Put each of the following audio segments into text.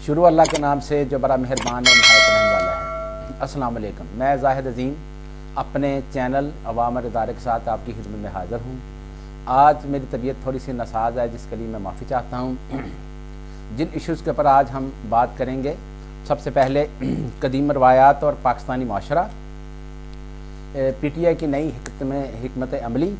शुरू अल्लाह के नाम से जो बड़ा मेहरबान और निहायत रहने वाला है। अस्सलाम वालेकुम। मैं ज़ाहिद अज़ीम अपने चैनल अवामर इदारे के साथ आपकी खिदमत में हाज़िर हूँ। आज मेरी तबीयत थोड़ी सी नासाज है, जिसके लिए मैं माफ़ी चाहता हूँ। जिन इश्यूज़ के ऊपर आज हम बात करेंगे, सबसे पहले कदीम रवायात और पाकिस्तानी माशरा, PTI की नई हिकमत अमली,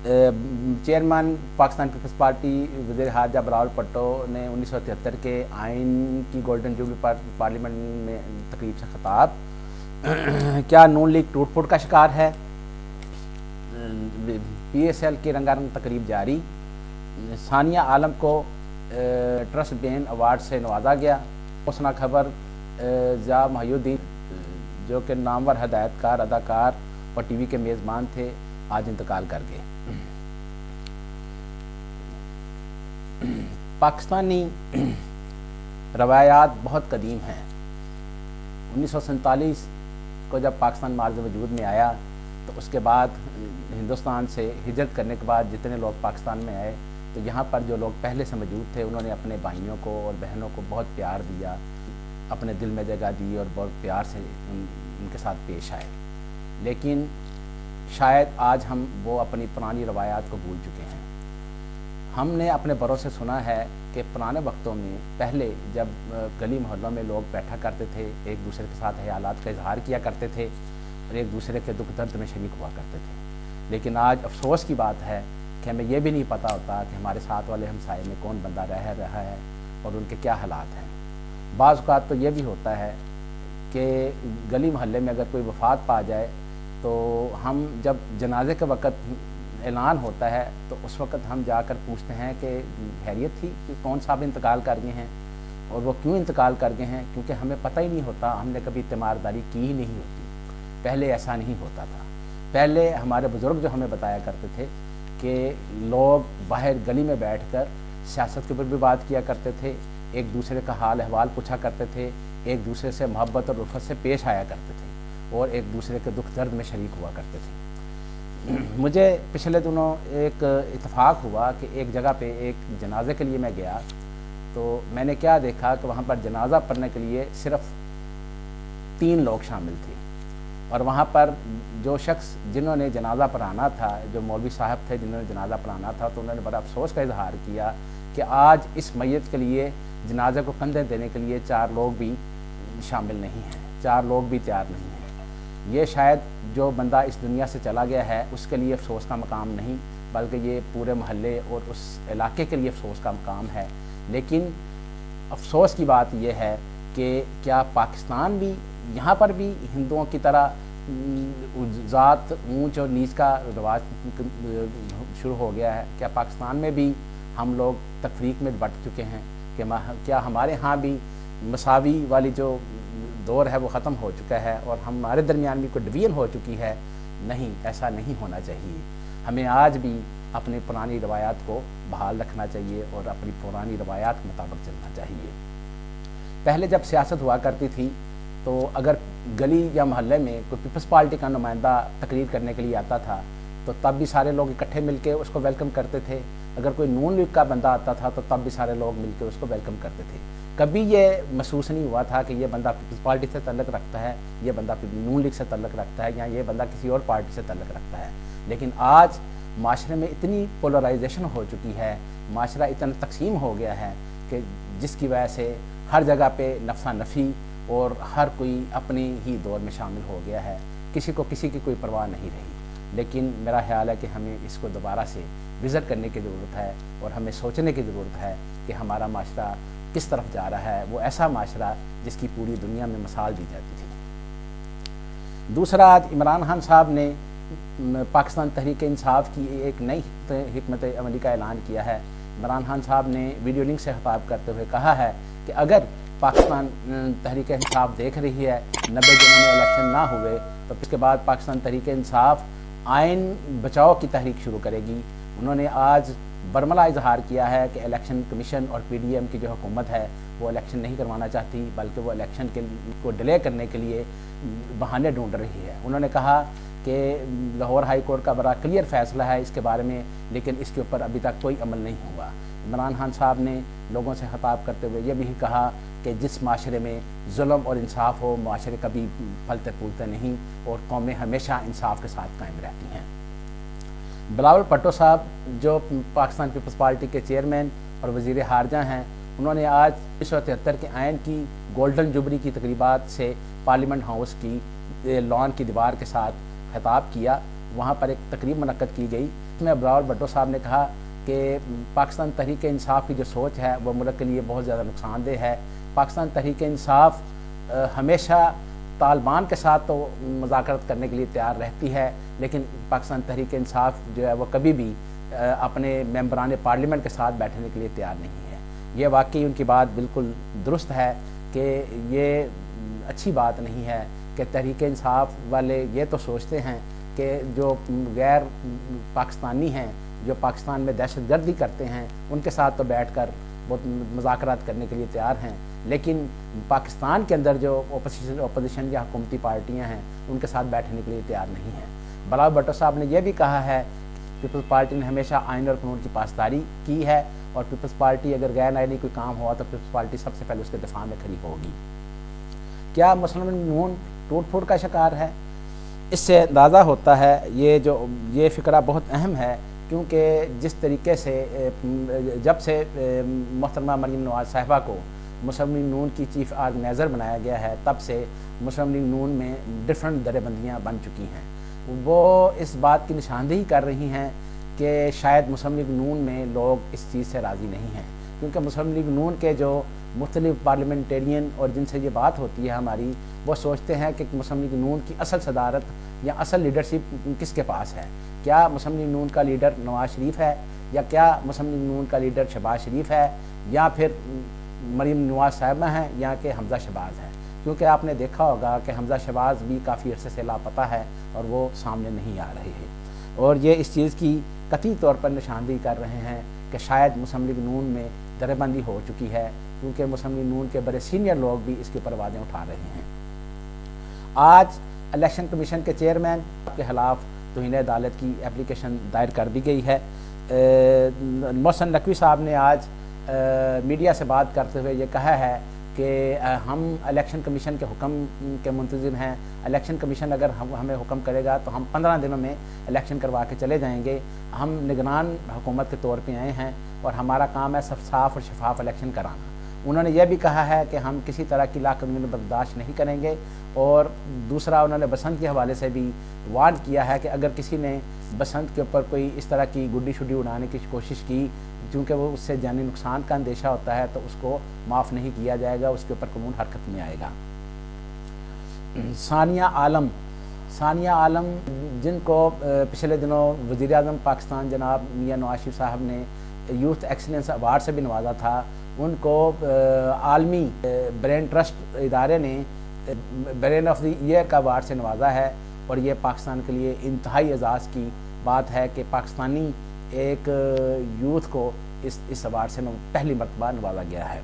चेयरमैन पाकिस्तान पीपल्स पार्टी वज़ीर हाजा बिलावल भुट्टो ने 1973 के आइन की गोल्डन जुबली पार्लियामेंट में तकरीब से खिताब, क्या नून लीग टूट फूट का शिकार है, PSL की रंगारंग तकरीब जारी, सानिया आलम को ट्रस्ट बेन अवार्ड से नवाजा गया, उसना खबर ज़ा मोहिउद्दीन जो कि नामवर हदायतकार, अदाकार और TV के मेज़बान थे, आज इंतकाल कर गए। पाकिस्तानी रवायात बहुत कदीम हैं। 1947 को जब पाकिस्तान मार्ज़ वजूद में आया, तो उसके बाद हिंदुस्तान से हिजरत करने के बाद जितने लोग पाकिस्तान में आए, तो यहाँ पर जो लोग पहले से मौजूद थे, उन्होंने अपने भाइयों को और बहनों को बहुत प्यार दिया, अपने दिल में जगह दी और बहुत प्यार से उनके साथ पेश आए। लेकिन शायद आज हम वो अपनी पुरानी रवायात को भूल चुके हैं। हमने अपने बड़ों से सुना है कि पुराने वक्तों में पहले जब गली मोहल्लों में लोग बैठा करते थे, एक दूसरे के साथ ख्यालात का इजहार किया करते थे और एक दूसरे के दुख दर्द में शरीक हुआ करते थे। लेकिन आज अफसोस की बात है कि हमें यह भी नहीं पता होता कि हमारे साथ वाले हमसाये में कौन बंदा रह रहा है और उनके क्या हालात हैं। बाज़ औक़ात तो ये भी होता है कि गली मोहल्ले में अगर कोई वफ़ात पा जाए, तो हम जब जनाजे के वक़्त ऐलान होता है, तो उस वक़्त हम जाकर पूछते हैं कि खैरियत थी, कि कौन साहब इंतकाल कर गए हैं और वो क्यों इंतकाल कर गए हैं, क्योंकि हमें पता ही नहीं होता, हमने कभी तीमारदारी की ही नहीं होती। पहले ऐसा नहीं होता था। पहले हमारे बुज़ुर्ग जो हमें बताया करते थे कि लोग बाहर गली में बैठकर सियासत के ऊपर भी बात किया करते थे, एक दूसरे का हाल अहवाल पूछा करते थे, एक दूसरे से मोहब्बत और उल्फत से पेश आया करते थे और एक दूसरे के दुख दर्द में शरीक हुआ करते थे। मुझे पिछले दिनों एक इत्तेफाक हुआ कि एक जगह पे एक जनाजे के लिए मैं गया, तो मैंने क्या देखा कि वहाँ पर जनाजा पढ़ने के लिए सिर्फ़ 3 लोग शामिल थे और वहाँ पर जो शख्स जिन्होंने जनाजा पढ़ाना था, जो मौलवी साहब थे जिन्होंने जनाजा पढ़ाना था, तो उन्होंने बड़ा अफसोस का इजहार किया कि आज इस मैयत के लिए जनाजे को कंधे देने के लिए 4 लोग भी शामिल नहीं हैं, 4 लोग भी तैयार नहीं हैं। ये शायद जो बंदा इस दुनिया से चला गया है उसके लिए अफसोस का मकाम नहीं, बल्कि ये पूरे महल्ले और उस इलाके के लिए अफसोस का मकाम है। लेकिन अफसोस की बात यह है कि क्या पाकिस्तान भी यहाँ पर भी हिंदुओं की तरह ज़ात ऊंच और नीच का रिवाज शुरू हो गया है? क्या पाकिस्तान में भी हम लोग तफरीक में बंट चुके हैं? कि क्या हमारे यहाँ भी मसावी वाली जो दौर है वो ख़त्म हो चुका है और हमारे दरमियान भी कोई डिवीज़न हो चुकी है? नहीं, ऐसा नहीं होना चाहिए। हमें आज भी अपनी पुरानी रवायात को बहाल रखना चाहिए और अपनी पुरानी रवायात के मुताबिक चलना चाहिए। पहले जब सियासत हुआ करती थी, तो अगर गली या मोहल्ले में कोई पीपल्स पार्टी का नुमाइंदा तकरीर करने के लिए आता था, तो तब भी सारे लोग इकट्ठे मिलकर उसको वेलकम करते थे। अगर कोई नून लीग का बंदा आता था, तो तब भी सारे लोग मिलकर उसको वेलकम करते थे। कभी ये महसूस नहीं हुआ था कि ये बंदा पीपल्स पार्टी से तल्लुक़ रखता है, ये बंदा नून लीग से तल्लुक़ रखता है या ये बंदा किसी और पार्टी से तल्लुक़ रखता है। लेकिन आज माशरे में इतनी पोलराइजेशन हो चुकी है, माशरा इतना तकसीम हो गया है कि जिसकी वजह से हर जगह पे नफसा नफ़ी और हर कोई अपनी ही दौर में शामिल हो गया है, किसी को किसी की कोई परवाह नहीं रही। लेकिन मेरा ख्याल है कि हमें इसको दोबारा से विज़िट करने की ज़रूरत है और हमें सोचने की ज़रूरत है कि हमारा माशरा किस तरफ जा रहा है, वो ऐसा माशरा जिसकी पूरी दुनिया में मिसाल दी जाती थी। दूसरा, आज इमरान खान साहब ने पाकिस्तान तहरीक इंसाफ की एक नई हिकमत अमली का ऐलान किया है। इमरान खान साहब ने वीडियो लिंक से खिताब करते हुए कहा है कि अगर पाकिस्तान तहरीक इंसाफ देख रही है 90 दिनों में इलेक्शन ना हुए, तो उसके बाद पाकिस्तान तहरीक इंसाफ आइन बचाओ की तहरीक शुरू करेगी। उन्होंने आज बरमला इजहार किया है कि इलेक्शन कमीशन और PDM की जो हुकूमत है वो इलेक्शन नहीं करवाना चाहती, बल्कि वो इलेक्शन को डिले करने के लिए बहाने ढूंढ रही है। उन्होंने कहा कि लाहौर हाई कोर्ट का बड़ा क्लियर फैसला है इसके बारे में, लेकिन इसके ऊपर अभी तक कोई अमल नहीं हुआ। عمران خان صاحب نے لوگوں سے خطاب کرتے ہوئے یہ بھی کہا کہ جس معاشرے میں ظلم اور انصاف ہو معاشرے کبھی پھلتے پھولتے نہیں اور قومیں ہمیشہ انصاف کے ساتھ قائم رہتی ہیں۔ بلاول بھٹو صاحب جو پاکستان پیپلز پارٹی کے چیئرمین اور وزیر خارجہ ہیں، انہوں نے آج 1973 کے آئین کی گولڈن جوبلی کی تقریبات سے پارلیمنٹ ہاؤس کی لان کی دیوار کے ساتھ خطاب کیا۔ وہاں پر ایک تقریب منعقد کی گئی، اس میں بلاول بھٹو صاحب نے کہا کہ پاکستان تحریک انصاف کی جو سوچ ہے وہ ملک کے لیے بہت زیادہ نقصان دہ ہے۔ پاکستان تحریک انصاف ہمیشہ طالبان کے ساتھ تو مذاکرات کرنے کے لیے تیار رہتی ہے، لیکن پاکستان تحریک انصاف جو ہے وہ کبھی بھی اپنے ممبران پارلیمنٹ کے ساتھ بیٹھنے کے لیے تیار نہیں ہے۔ یہ واقعی ان کی بات بالکل درست ہے کہ یہ اچھی بات نہیں ہے کہ تحریک انصاف والے یہ تو سوچتے ہیں کہ جو غیر پاکستانی ہیں، جو پاکستان میں دہشت گردی کرتے ہیں، ان کے ساتھ تو بیٹھ کر بہت مذاکرات کرنے کے لیے تیار ہیں، لیکن پاکستان کے اندر جو اپوزیشن یا حکومتی پارٹیاں ہیں ان کے ساتھ بیٹھنے کے لیے تیار نہیں ہیں۔ بلاول بھٹو صاحب نے یہ بھی کہا ہے پیپلز پارٹی نے ہمیشہ آئین اور قانون کی پاسداری کی ہے، اور پیپلز پارٹی اگر غیر آئینی کوئی کام ہوا تو پیپلز پارٹی سب سے پہلے اس کے دفاع میں کھڑی ہوگی۔ کیا مسلم لیگ نون ٹوٹ پھوٹ کا شکار ہے؟ اس سے اندازہ ہوتا ہے یہ فقرہ بہت اہم ہے، کیونکہ جس طریقے سے جب سے محترمہ مریم نواز صاحبہ کو مسلم لیگ نون کی چیف آرگنائزر بنایا گیا ہے، تب سے مسلم لیگ نون میں ڈفرینٹ درے بندیاں بن چکی ہیں۔ وہ اس بات کی نشاندہی کر رہی ہیں کہ شاید مسلم لیگ نون میں لوگ اس چیز سے راضی نہیں ہیں، کیونکہ مسلم لیگ نون کے جو مختلف پارلیمنٹیرین اور جن سے یہ بات ہوتی ہے ہماری، وہ سوچتے ہیں کہ مسلم لیگ نون کی اصل صدارت یا اصل لیڈرشپ کس کے پاس ہے؟ کیا مسلم لیگ نون کا لیڈر نواز شریف ہے، یا کیا مسلم لیگ نون کا لیڈر شہباز شریف ہے، یا پھر مریم نواز صاحبہ ہیں، یا کہ حمزہ شہباز ہیں؟ کیونکہ آپ نے دیکھا ہوگا کہ حمزہ شہباز بھی کافی عرصے سے لاپتہ ہے اور وہ سامنے نہیں آ رہے ہیں، اور یہ اس چیز کی قطعی طور پر نشاندہی کر رہے ہیں کہ شاید مسلم لیگ نون میں درے بندی ہو چکی ہے، کیونکہ مسلم لیگ نون کے بڑے سینئر لوگ بھی اس کے اوپر آوازیں اٹھا رہے ہیں۔ آج الیکشن کمیشن کے چیئرمین کے خلاف توہین عدالت کی اپلیکیشن دائر کر دی گئی ہے۔ محسن نقوی صاحب نے آج میڈیا سے بات کرتے ہوئے یہ کہا ہے کہ ہم الیکشن کمیشن کے حکم کے منتظر ہیں، الیکشن کمیشن اگر ہمیں حکم کرے گا تو ہم 15 دنوں میں الیکشن کروا کے چلے جائیں گے، ہم نگران حکومت کے طور پہ آئے ہیں اور ہمارا کام ہے صاف اور شفاف الیکشن کرانا۔ انہوں نے یہ بھی کہا ہے کہ ہم کسی طرح کی لاقانونی برداشت نہیں کریں گے، اور دوسرا انہوں نے بسنت کے حوالے سے بھی وارن کیا ہے کہ اگر کسی نے بسنت کے اوپر کوئی اس طرح کی گڈی شڈی اڑانے کی کوشش کی، چونکہ وہ اس سے جانی نقصان کا اندیشہ ہوتا ہے، تو اس کو معاف نہیں کیا جائے گا، اس کے اوپر قانون حرکت میں آئے گا۔ ثانیہ عالم جن کو پچھلے دنوں وزیر اعظم پاکستان جناب میاں نواز شریف صاحب نے یوتھ ایکسلنس ایوارڈ سے بھی نوازا تھا، ان کو عالمی برین ٹرسٹ ادارے نے برین آف دی ایئر کا ایوارڈ سے نوازا ہے، اور یہ پاکستان کے لیے انتہائی اعزاز کی بات ہے کہ پاکستانی ایک یوتھ کو اس ایوارڈ سے پہلی مرتبہ نوازا گیا ہے۔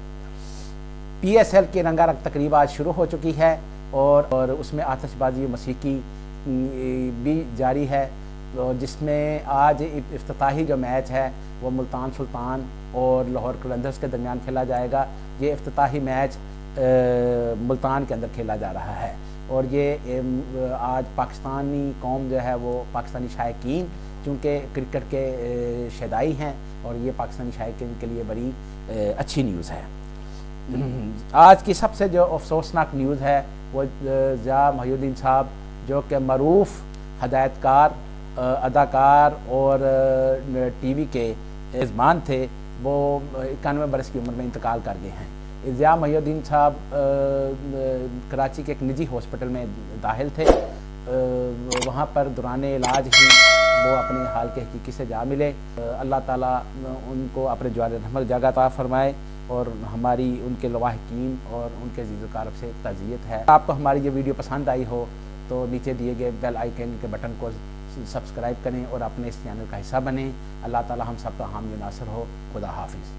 پی ایس ایل کی رنگا رنگ تقریب آج شروع ہو چکی ہے، اور اس میں آتش بازی و موسیقی بھی جاری ہے، جس میں آج افتتاحی جو میچ ہے وہ ملتان سلطان اور لاہور قلندرز کے درمیان کھیلا جائے گا۔ یہ افتتاحی میچ ملتان کے اندر کھیلا جا رہا ہے، اور یہ آج پاکستانی قوم جو ہے وہ پاکستانی شائقین چونکہ کرکٹ کے شیدائی ہیں، اور یہ پاکستانی شائقین کے لیے بڑی اچھی نیوز ہے۔ آج کی سب سے جو افسوسناک نیوز ہے وہ ضیاء محی الدین صاحب جو کہ معروف ہدایت کار، اداکار اور ٹی وی کے میزبان تھے، وہ 91 برس کی عمر میں انتقال کر گئے ہیں۔ ضیاء محی الدین صاحب کراچی کے ایک نجی ہاسپٹل میں داخل تھے، وہاں پر دوران علاج ہی وہ اپنے حال کے حقیقی سے جا ملے۔ اللہ تعالیٰ ان کو اپنے جوار رحمت جگہ عطا فرمائے، اور ہماری ان کے لواحقین اور ان کے عزیز و اقارب سے تعزیت ہے۔ آپ کو ہماری یہ ویڈیو پسند آئی ہو تو نیچے دیے گئے بیل آئیکن کے بٹن کو سبسکرائب کریں اور اپنے اس چینل کا حصہ بنیں۔ اللہ تعالیٰ ہم سب کا حامی و ناصر ہو۔ خدا حافظ۔